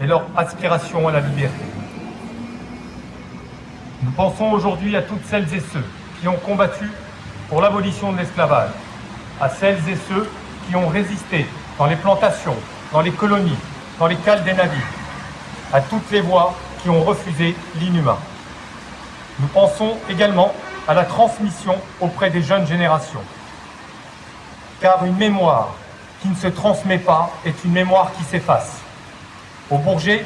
et leur aspiration à la liberté. Nous pensons aujourd'hui à toutes celles et ceux qui ont combattu pour l'abolition de l'esclavage, à celles et ceux qui ont résisté dans les plantations, dans les colonies, dans les cales des navires, à toutes les voix qui ont refusé l'inhumain. Nous pensons également à la transmission auprès des jeunes générations. Car une mémoire qui ne se transmet pas est une mémoire qui s'efface. Au Bourget,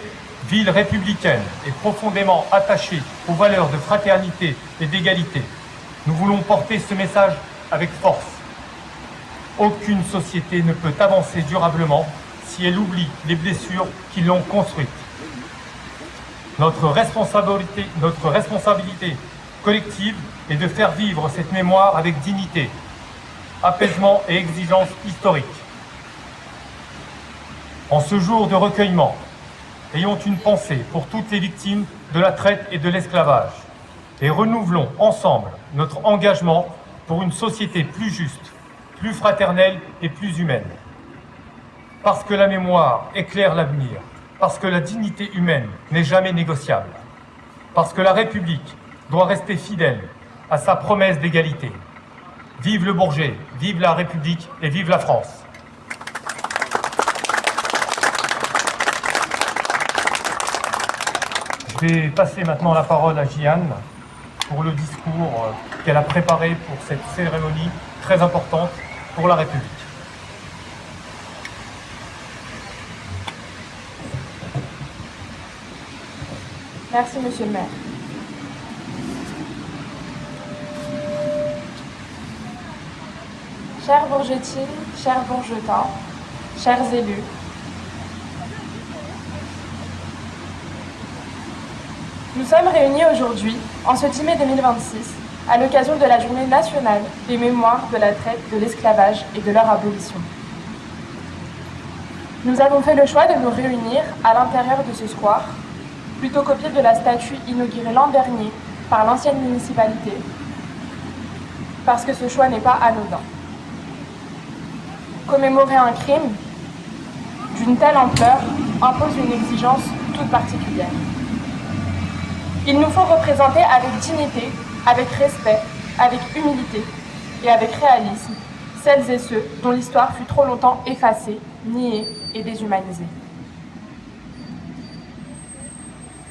ville républicaine et profondément attachée aux valeurs de fraternité et d'égalité, nous voulons porter ce message avec force. Aucune société ne peut avancer durablement si elle oublie les blessures qui l'ont construite. Notre responsabilité collective est de faire vivre cette mémoire avec dignité, apaisement et exigence historique. En ce jour de recueillement, ayons une pensée pour toutes les victimes de la traite et de l'esclavage et renouvelons ensemble notre engagement pour une société plus juste, plus fraternelle et plus humaine. Parce que la mémoire éclaire l'avenir, parce que la dignité humaine n'est jamais négociable, parce que la République doit rester fidèle à sa promesse d'égalité. Vive le Bourget, vive la République et vive la France. Je vais passer maintenant la parole à Jeanne pour le discours qu'elle a préparé pour cette cérémonie très importante pour la République. Merci, Monsieur le maire. Chers Bourgetines, chers Bourgetins, chers élus, nous sommes réunis aujourd'hui, en ce 10 mai 2026, à l'occasion de la Journée nationale des mémoires de la traite, de l'esclavage et de leur abolition. Nous avons fait le choix de nous réunir à l'intérieur de ce square, plutôt qu'au pied de la statue inaugurée l'an dernier par l'ancienne municipalité, parce que ce choix n'est pas anodin. Commémorer un crime d'une telle ampleur impose une exigence toute particulière. Il nous faut représenter avec dignité, avec respect, avec humilité et avec réalisme celles et ceux dont l'histoire fut trop longtemps effacée, niée et déshumanisée.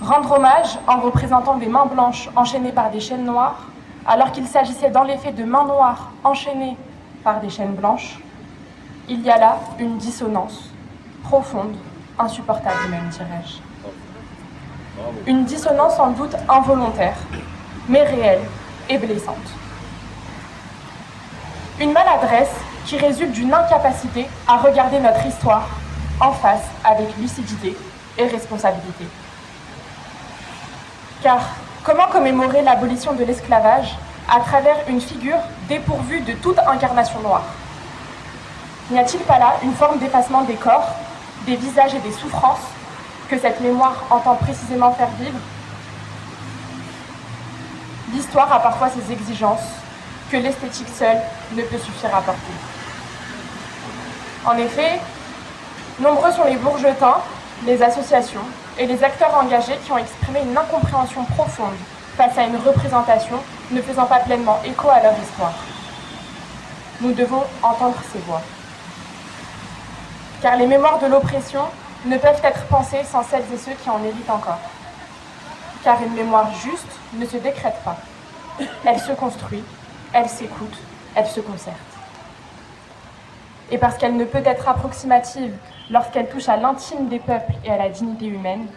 Rendre hommage en représentant des mains blanches enchaînées par des chaînes noires, alors qu'il s'agissait dans les faits de mains noires enchaînées par des chaînes blanches, il y a là une dissonance profonde, insupportable même, dirais-je. Une dissonance sans doute involontaire, mais réelle et blessante. Une maladresse qui résulte d'une incapacité à regarder notre histoire en face avec lucidité et responsabilité. Car comment commémorer l'abolition de l'esclavage à travers une figure dépourvue de toute incarnation noire? N'y a-t-il pas là une forme d'effacement des corps, des visages et des souffrances que cette mémoire entend précisément faire vivre? L'histoire a parfois ses exigences que l'esthétique seule ne peut suffire à porter. En effet, nombreux sont les Bourgetins, les associations et les acteurs engagés qui ont exprimé une incompréhension profonde face à une représentation ne faisant pas pleinement écho à leur histoire. Nous devons entendre ces voix. Car les mémoires de l'oppression ne peuvent être pensées sans celles et ceux qui en héritent encore. Car une mémoire juste ne se décrète pas. Elle se construit, elle s'écoute, elle se concerte. Et parce qu'elle ne peut être approximative lorsqu'elle touche à l'intime des peuples et à la dignité humaine,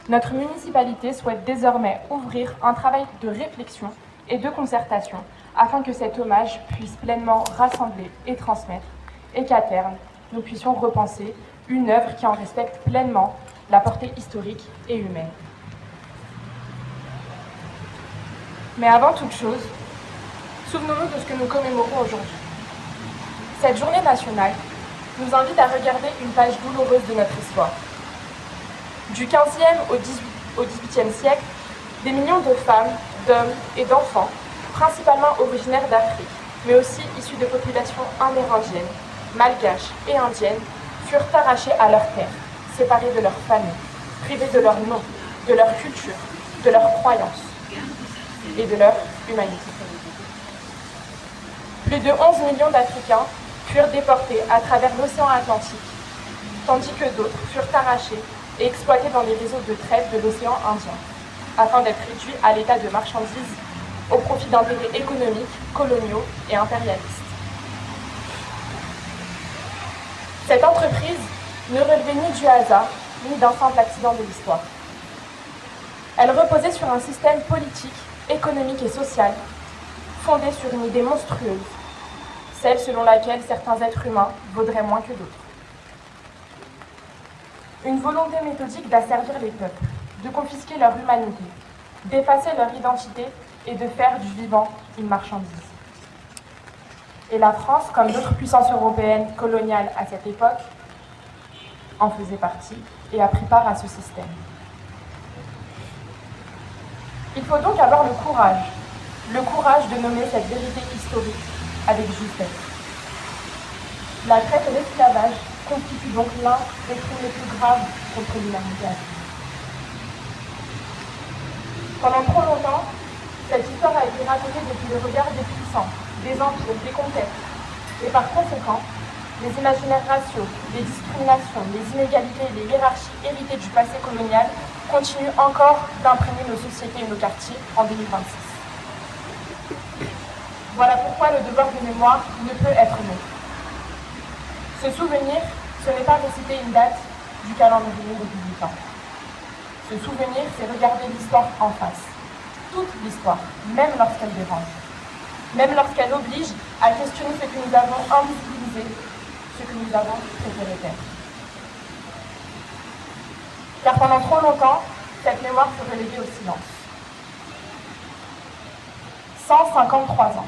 notre municipalité souhaite désormais ouvrir un travail de réflexion et de concertation afin que cet hommage puisse pleinement rassembler et transmettre et qu'à terme, nous puissions repenser une œuvre qui en respecte pleinement la portée historique et humaine. Mais avant toute chose, souvenons-nous de ce que nous commémorons aujourd'hui. Cette journée nationale nous invite à regarder une page douloureuse de notre histoire. Du XVe au XVIIIe siècle, des millions de femmes, d'hommes et d'enfants, principalement originaires d'Afrique, mais aussi issus de populations amérindiennes, malgaches et indiennes, furent arrachés à leurs terres, séparés de leurs familles, privés de leur nom, de leur culture, de leurs croyances et de leur humanité. Plus de 11 millions d'Africains furent déportés à travers l'océan Atlantique, tandis que d'autres furent arrachés et exploités dans les réseaux de traite de l'océan Indien, afin d'être réduits à l'état de marchandises au profit d'intérêts économiques, coloniaux et impérialistes. Cette entreprise ne relevait ni du hasard, ni d'un simple accident de l'histoire. Elle reposait sur un système politique, économique et social, fondé sur une idée monstrueuse, celle selon laquelle certains êtres humains vaudraient moins que d'autres. Une volonté méthodique d'asservir les peuples, de confisquer leur humanité, d'effacer leur identité et de faire du vivant une marchandise. Et la France, comme d'autres puissances européennes coloniales à cette époque, en faisait partie et a pris part à ce système. Il faut donc avoir le courage de nommer cette vérité historique avec justesse. La traite et l'esclavage constituent donc l'un des crimes les plus graves contre l'humanité. Pendant trop longtemps, cette histoire a été racontée depuis le regard des puissants, des empires, des conquêtes, et par conséquent, les imaginaires raciaux, les discriminations, les inégalités et les hiérarchies héritées du passé colonial continuent encore d'imprégner nos sociétés et nos quartiers en 2026. Voilà pourquoi le devoir de mémoire ne peut être nôtre. Se souvenir, ce n'est pas réciter une date du calendrier républicain. Se souvenir, c'est regarder l'histoire en face. Toute l'histoire, même lorsqu'elle dérange. Même lorsqu'elle oblige à questionner ce que nous avons invisibilisé, ce que nous avons préféré taire. Car pendant trop longtemps, cette mémoire fut reléguée au silence. 153 ans.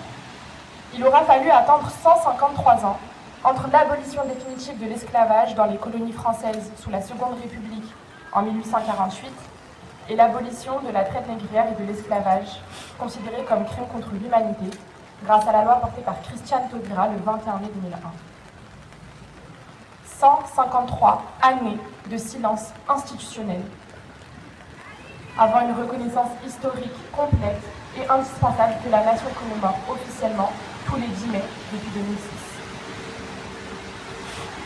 Il aura fallu attendre 153 ans entre l'abolition définitive de l'esclavage dans les colonies françaises sous la Seconde République en 1848 et l'abolition de la traite négrière et de l'esclavage, considéré comme crime contre l'humanité, grâce à la loi portée par Christiane Taubira le 21 mai 2001. 153 années de silence institutionnel avant une reconnaissance historique complète et indispensable que la nation commémore officiellement tous les 10 mai depuis 2006.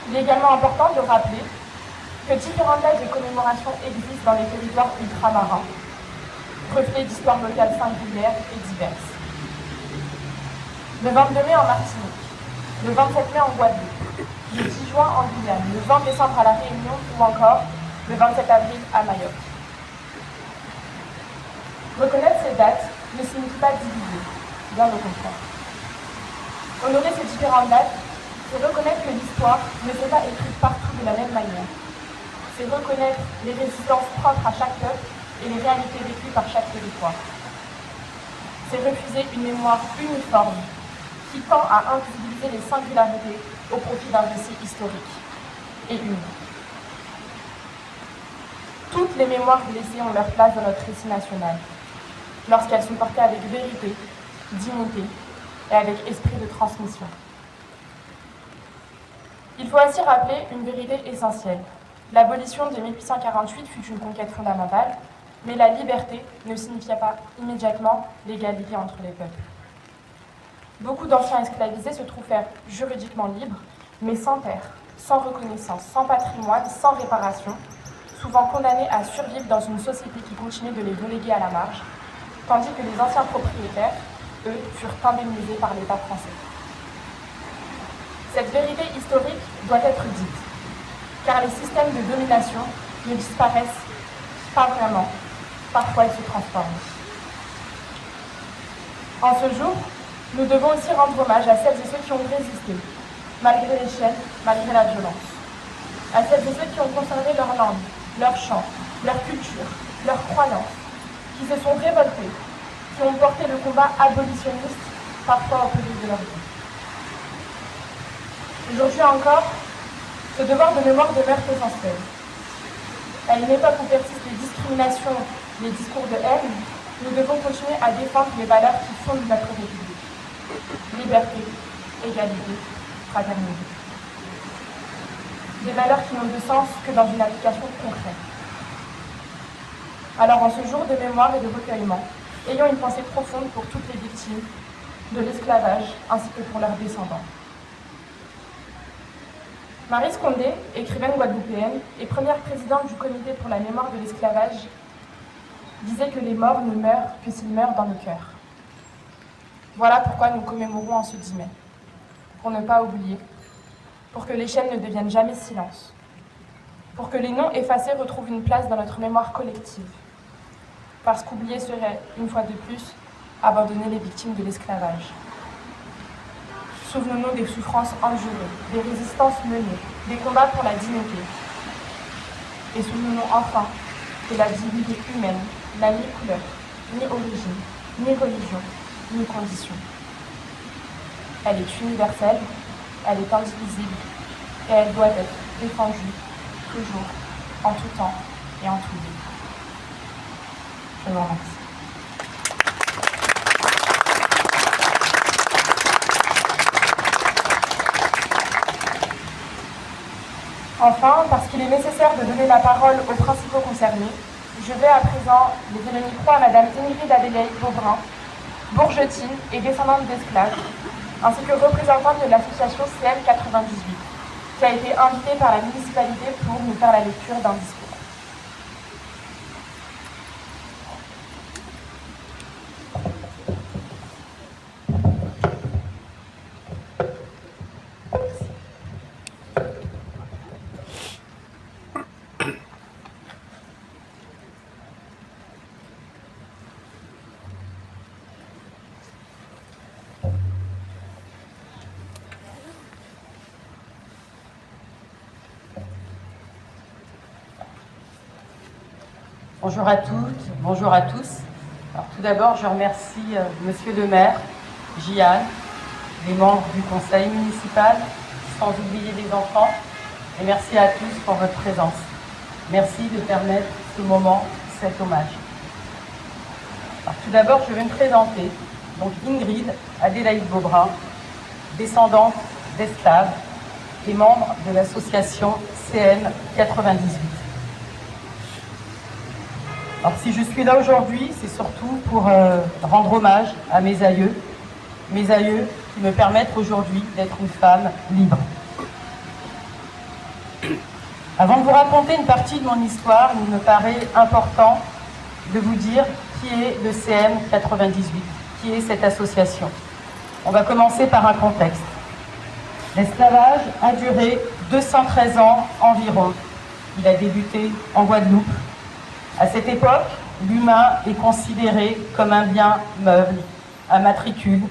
Il est également important de rappeler que différentes dates de commémoration existent dans les territoires ultramarins, reflets d'histoire locale singulière et diverses. Le 22 mai en Martinique, le 27 mai en Guadeloupe, le 10 juin en Guyane, le 20 décembre à La Réunion ou encore le 27 avril à Mayotte. Reconnaître ces dates ne signifie pas diviser, bien au contraire. Honorer ces différentes dates, c'est reconnaître que l'histoire ne s'est pas écrite partout de la même manière. C'est reconnaître les résistances propres à chaque peuple et les réalités vécues par chaque territoire. C'est refuser une mémoire uniforme qui tend à invisibiliser les singularités au profit d'un récit historique et unique. Toutes les mémoires blessées ont leur place dans notre récit national, lorsqu'elles sont portées avec vérité, dignité et avec esprit de transmission. Il faut ainsi rappeler une vérité essentielle. L'abolition de 1848 fut une conquête fondamentale, mais la liberté ne signifiait pas immédiatement l'égalité entre les peuples. Beaucoup d'anciens esclavisés se trouvèrent juridiquement libres, mais sans terre, sans reconnaissance, sans patrimoine, sans réparation, souvent condamnés à survivre dans une société qui continuait de les reléguer à la marge, tandis que les anciens propriétaires, eux, furent indemnisés par l'État français. Cette vérité historique doit être dite, car les systèmes de domination ne disparaissent pas vraiment, parfois ils se transforment. En ce jour, nous devons aussi rendre hommage à celles et ceux qui ont résisté, malgré les chaînes, malgré la violence. À celles et ceux qui ont conservé leur langue, leur chant, leur culture, leurs croyances, qui se sont révoltés, qui ont porté le combat abolitionniste, parfois au péril de leur vie. Aujourd'hui encore, ce devoir de mémoire demeure essentiel. À une époque où persistent les discriminations, les discours de haine, nous devons continuer à défendre les valeurs qui fondent notre République. Liberté, égalité, fraternité. Des valeurs qui n'ont de sens que dans une application concrète. Alors en ce jour de mémoire et de recueillement, ayons une pensée profonde pour toutes les victimes de l'esclavage ainsi que pour leurs descendants. Maryse Condé, écrivaine guadeloupéenne et première présidente du Comité pour la mémoire de l'esclavage, disait que les morts ne meurent que s'ils meurent dans le cœur. Voilà pourquoi nous commémorons en ce 10 mai. Pour ne pas oublier, pour que les chaînes ne deviennent jamais silence, pour que les noms effacés retrouvent une place dans notre mémoire collective, parce qu'oublier serait, une fois de plus, abandonner les victimes de l'esclavage. Souvenons-nous des souffrances endurées, des résistances menées, des combats pour la dignité. Et souvenons-nous enfin que la dignité humaine n'a ni couleur, ni origine, ni religion, ni condition. Elle est universelle, elle est indivisible, et elle doit être défendue, toujours, en tout temps et en tout lieu. Je vous remercie. Enfin, parce qu'il est nécessaire de donner la parole aux principaux concernés, je vais à présent laisser le micro à Madame Ingrid Adélaïde Beaubrun, bourgetine et descendante d'esclaves, ainsi que représentante de l'association CM 98, qui a été invitée par la municipalité pour nous faire la lecture d'un discours. Bonjour à toutes, bonjour à tous. Alors, tout d'abord, je remercie Monsieur le maire, Jian, les membres du conseil municipal, sans oublier les enfants, et merci à tous pour votre présence. Merci de permettre ce moment, cet hommage. Alors, tout d'abord, je vais me présenter. Donc Ingrid Adélaïde Beaubrun, descendante d'esclaves et membre de l'association CN 98. Alors si je suis là aujourd'hui, c'est surtout pour rendre hommage à mes aïeux qui me permettent aujourd'hui d'être une femme libre. Avant de vous raconter une partie de mon histoire, il me paraît important de vous dire qui est le CM 98, qui est cette association. On va commencer par un contexte. L'esclavage a duré 213 ans environ. Il a débuté en Guadeloupe. À cette époque, l'humain est considéré comme un bien meuble, à matricule.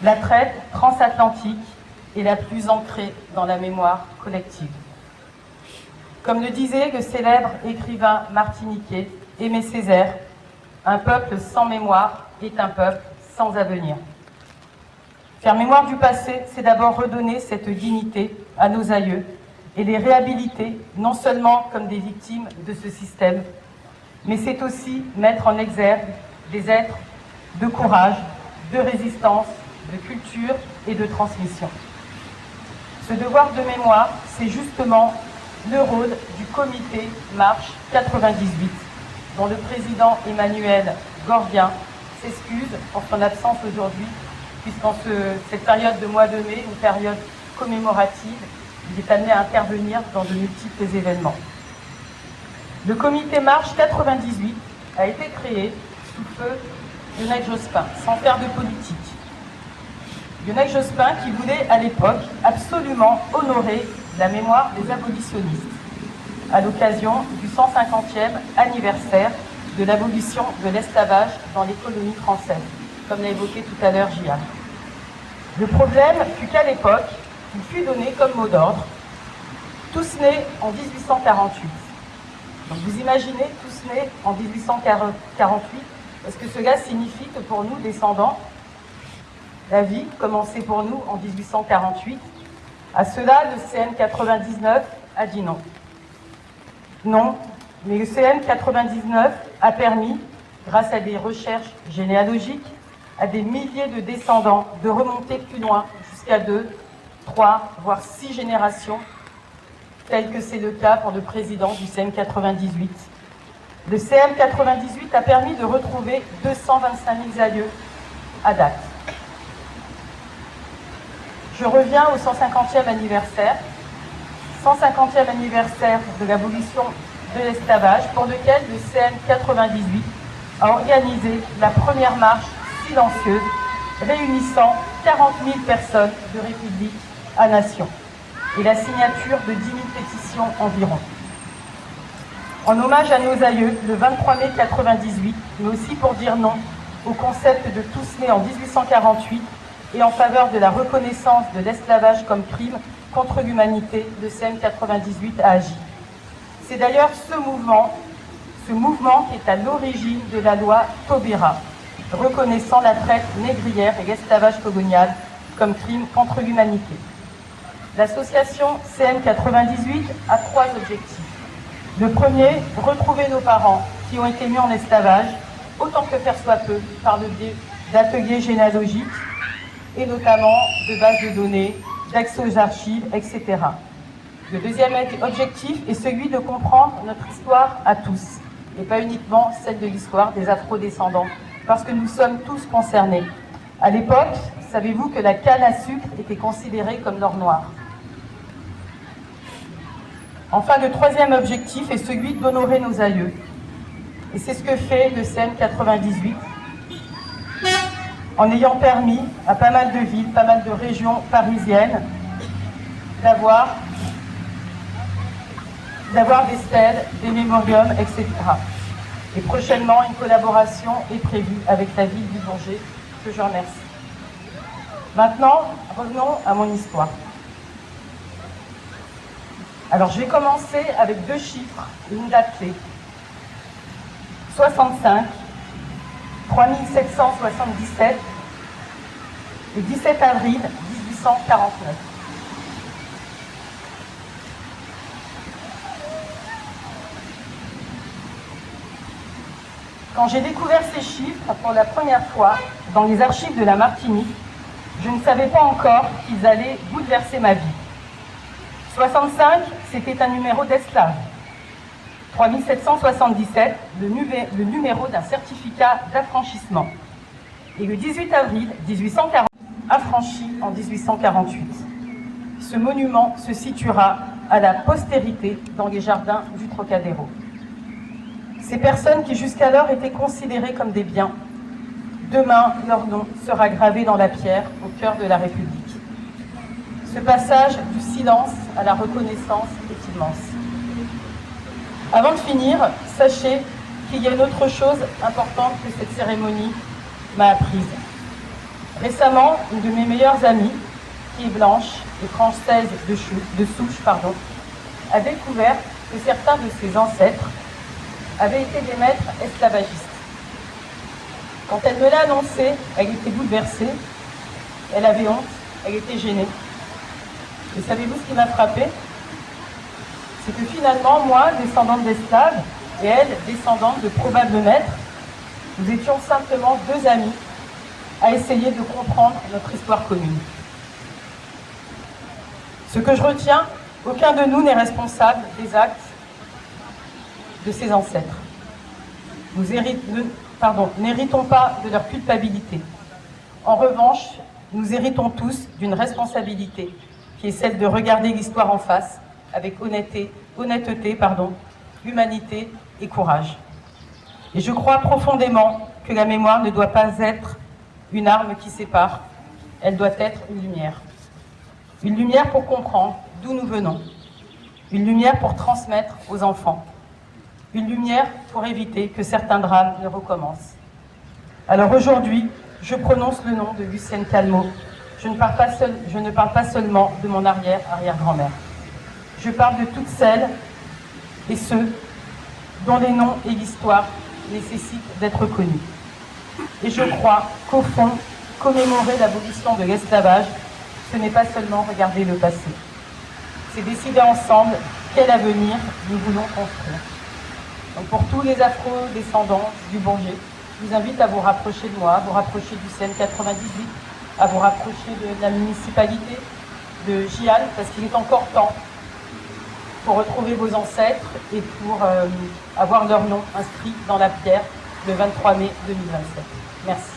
La traite transatlantique est la plus ancrée dans la mémoire collective. Comme le disait le célèbre écrivain martiniquais Aimé Césaire, un peuple sans mémoire est un peuple sans avenir. Faire mémoire du passé, c'est d'abord redonner cette dignité à nos aïeux et les réhabiliter, non seulement comme des victimes de ce système, mais c'est aussi mettre en exergue des êtres de courage, de résistance, de culture et de transmission. Ce devoir de mémoire, c'est justement le rôle du comité Marche 98, dont le président Emmanuel Gordien s'excuse pour son absence aujourd'hui, puisqu'en cette période de mois de mai, une période commémorative, il est amené à intervenir dans de multiples événements. Le comité Marche 98 a été créé sous feu Lionel Jospin, sans faire de politique. Lionel Jospin qui voulait à l'époque absolument honorer la mémoire des abolitionnistes à l'occasion du 150e anniversaire de l'abolition de l'esclavage dans les colonies françaises, comme l'a évoqué tout à l'heure Gian. Le problème fut qu'à l'époque, il fut donné comme mot d'ordre « Tous nés en 1848 ». Donc vous imaginez, tous nés en 1848, est-ce que cela signifie que pour nous, descendants, la vie commençait pour nous en 1848 ? À cela, le CN 99 a dit non. Non, mais le CN 99 a permis, grâce à des recherches généalogiques, à des milliers de descendants de remonter plus loin, jusqu'à 2, 3, voire 6 générations, tel que c'est le cas pour le président du CN 98. Le CM 98 a permis de retrouver 225 000 aïeux à date. Je reviens au 150e anniversaire. 150e anniversaire de l'abolition de l'esclavage, pour lequel le CM 98 a organisé la première marche silencieuse réunissant 40 000 personnes de République à Nation et la signature de 10 000 pétitions environ. En hommage à nos aïeux, le 23 mai 98, mais aussi pour dire non au concept de tous nés en 1848 et en faveur de la reconnaissance de l'esclavage comme crime contre l'humanité, le CM 98 a agi. C'est d'ailleurs ce mouvement qui est à l'origine de la loi Taubira, reconnaissant la traite négrière et l'esclavage colonial comme crime contre l'humanité. L'association CM 98 a 3 objectifs. Le premier, retrouver nos parents qui ont été mis en esclavage, autant que faire soit peu, par le biais d'ateliers généalogiques et notamment de bases de données, d'accès aux archives, etc. Le deuxième objectif est celui de comprendre notre histoire à tous, et pas uniquement celle de l'histoire des afro-descendants, parce que nous sommes tous concernés. À l'époque, savez-vous que la canne à sucre était considérée comme l'or noir? Enfin, le troisième objectif est celui d'honorer nos aïeux. Et c'est ce que fait le CM 98, en ayant permis à pas mal de villes, pas mal de régions parisiennes d'avoir des stèles, des mémoriums, etc. Et prochainement, une collaboration est prévue avec la ville du Bourget, que je remercie. Maintenant, revenons à mon histoire. Alors, je vais commencer avec 2 chiffres et une date clé. 65, 3777 et 17 avril 1849. Quand j'ai découvert ces chiffres pour la première fois dans les archives de la Martinique, je ne savais pas encore qu'ils allaient bouleverser ma vie. 65, c'était un numéro d'esclave. 3777, le numéro d'un certificat d'affranchissement. Et le 18 avril 1840, affranchi en 1848. Ce monument se situera à la postérité dans les jardins du Trocadéro. Ces personnes qui jusqu'alors étaient considérées comme des biens, demain leur nom sera gravé dans la pierre au cœur de la République. Ce passage du silence à la reconnaissance est immense. Avant de finir, sachez qu'il y a une autre chose importante que cette cérémonie m'a apprise. Récemment, une de mes meilleures amies, qui est blanche et française de souche, a découvert que certains de ses ancêtres avaient été des maîtres esclavagistes. Quand elle me l'a annoncé, elle était bouleversée, elle avait honte, elle était gênée. Et savez-vous ce qui m'a frappée? C'est que finalement, moi, descendante d'esclaves, et elle, descendante de probables maîtres, nous étions simplement 2 amis à essayer de comprendre notre histoire commune. Ce que je retiens, aucun de nous n'est responsable des actes de ses ancêtres. Nous n'héritons pas de leur culpabilité. En revanche, nous héritons tous d'une responsabilité qui est celle de regarder l'histoire en face avec honnêteté, humanité et courage. Et je crois profondément que la mémoire ne doit pas être une arme qui sépare, elle doit être une lumière. Une lumière pour comprendre d'où nous venons, une lumière pour transmettre aux enfants, une lumière pour éviter que certains drames ne recommencent. Alors aujourd'hui, je prononce le nom de Lucienne Calmeau. Je ne parle pas seulement de mon arrière-grand-mère. Je parle de toutes celles et ceux dont les noms et l'histoire nécessitent d'être connus. Et je crois qu'au fond, commémorer l'abolition de l'esclavage, ce n'est pas seulement regarder le passé. C'est décider ensemble quel avenir nous voulons construire. Donc pour tous les afro-descendants du Bourget, je vous invite à vous rapprocher de moi, à vous rapprocher du CM 98, à vous rapprocher de la municipalité, de Gial, parce qu'il est encore temps pour retrouver vos ancêtres et pour avoir leur nom inscrit dans la pierre le 23 mai 2027. Merci.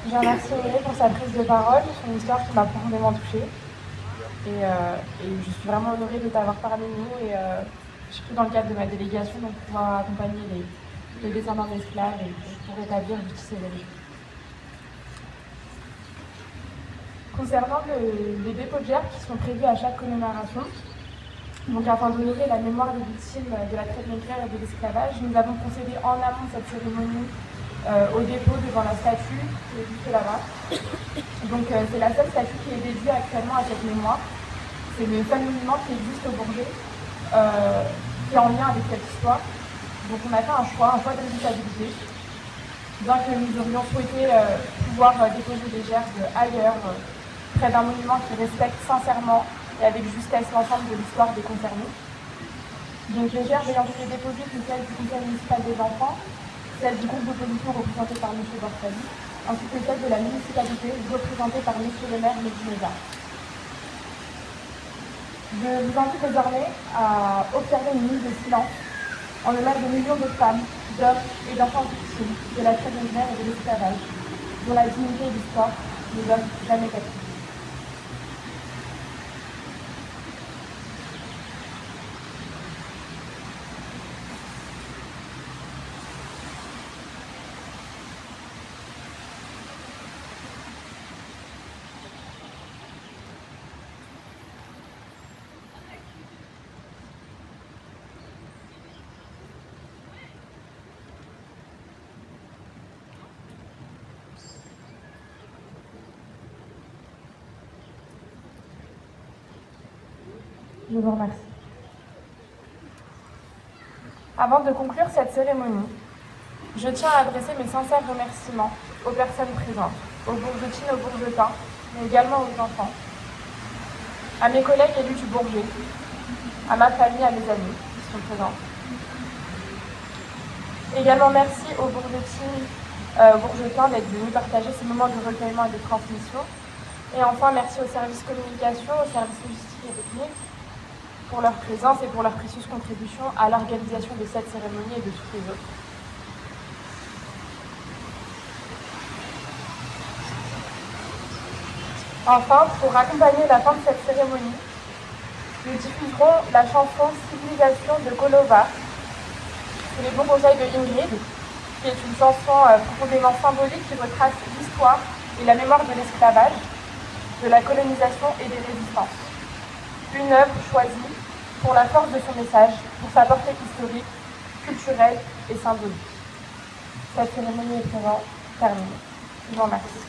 Je remercie Aurélien pour sa prise de parole, son histoire qui m'a profondément touchée. Et je suis vraiment honorée de t'avoir parmi nous et surtout dans le cadre de ma délégation, donc pouvoir accompagner les descendants d'esclaves et pour rétablir justice et vérité. Concernant les dépôts de gerbes qui sont prévus à chaque commémoration, donc afin d'honorer la mémoire des victimes de la traite négrière et de l'esclavage, nous avons procédé en amont de cette cérémonie au dépôt devant la statue qui est juste là-bas. Donc c'est la seule statue qui est dédiée actuellement à cette mémoire. C'est le seul monument qui existe au Bourget, qui est en lien avec cette histoire. Donc on a fait un choix de responsabilité. Bien que nous aurions souhaité pouvoir déposer des gerbes ailleurs, près d'un monument qui respecte sincèrement et avec justesse l'ensemble de l'histoire des concernés. Donc les gerbes ayant été déposées sont celles du Conseil municipal des enfants, celle du groupe d'opposition représenté par M. Bortali, ainsi que celle de la municipalité représentée par M. le maire Medineza. Je vous invite désormais à observer une minute de silence en l'honneur de millions de femmes, d'hommes et d'enfants victimes de la traite négrière et de l'esclavage, dont la dignité et l'histoire ne doivent jamais être. Je vous remercie. Avant de conclure cette cérémonie, je tiens à adresser mes sincères remerciements aux personnes présentes, aux Bourgetines, aux Bourgetins, mais également aux enfants, à mes collègues élus du Bourget, à ma famille, à mes amis qui sont présents. Également merci aux Bourgetines, Bourgetins d'être venus partager ces moments de recueillement et de transmission. Et enfin, merci au service communication, au service logistique et technique, pour leur présence et pour leur précieuse contribution à l'organisation de cette cérémonie et de toutes les autres. Enfin, pour accompagner la fin de cette cérémonie, nous diffuserons la chanson Civilisation de Golova, sous les bons conseils de Ingrid, qui est une chanson profondément symbolique qui retrace l'histoire et la mémoire de l'esclavage, de la colonisation et des résistances. Une œuvre choisie pour la force de son message, pour sa portée historique, culturelle et symbolique. Cette cérémonie est présent terminée. Je vous remercie.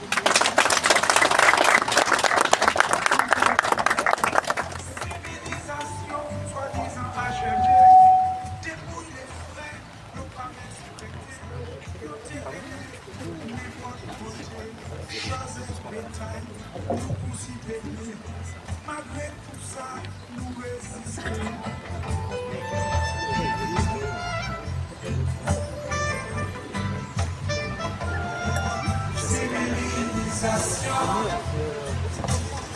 Malgré tout ça, nous résistons.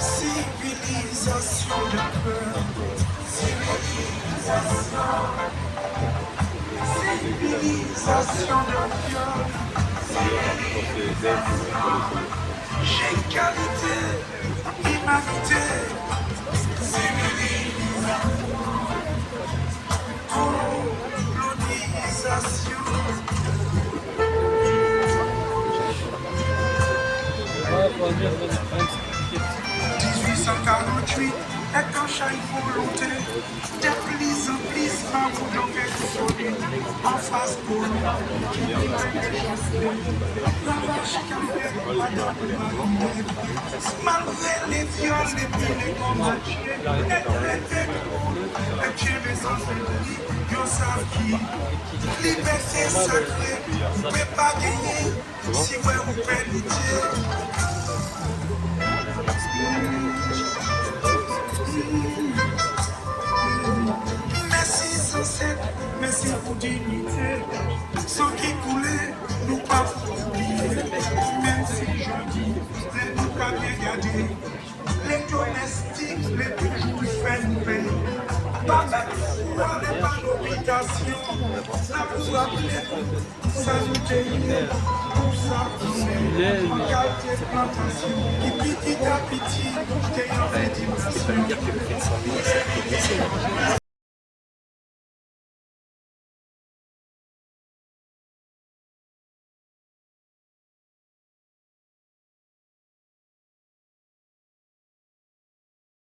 Civilisation de peur, civilisation de viol, j'ai qualité, humanité, colonisation. 1848 est un chai volonté, de plus en plus par vous d'enquête solide, en face pour nous, qui la vache malgré les viols et puis les combatiers, les traités de monde, et Dieu les enseignes, yo savent qui, liberté sacrée, vous pouvez pas gagner, si ouais vous perdez. dignité. Sans qui couler, nous pas oublier. Même si je dis, c'est nous pas bien garder. Les domestiques, les toujours fait nous payer. Pas même pour les pas d'obligation. Ça vous rappelle, ça nous paye. Pour ça, vous qualité plantation. Qui petit à petit, j'ai en fait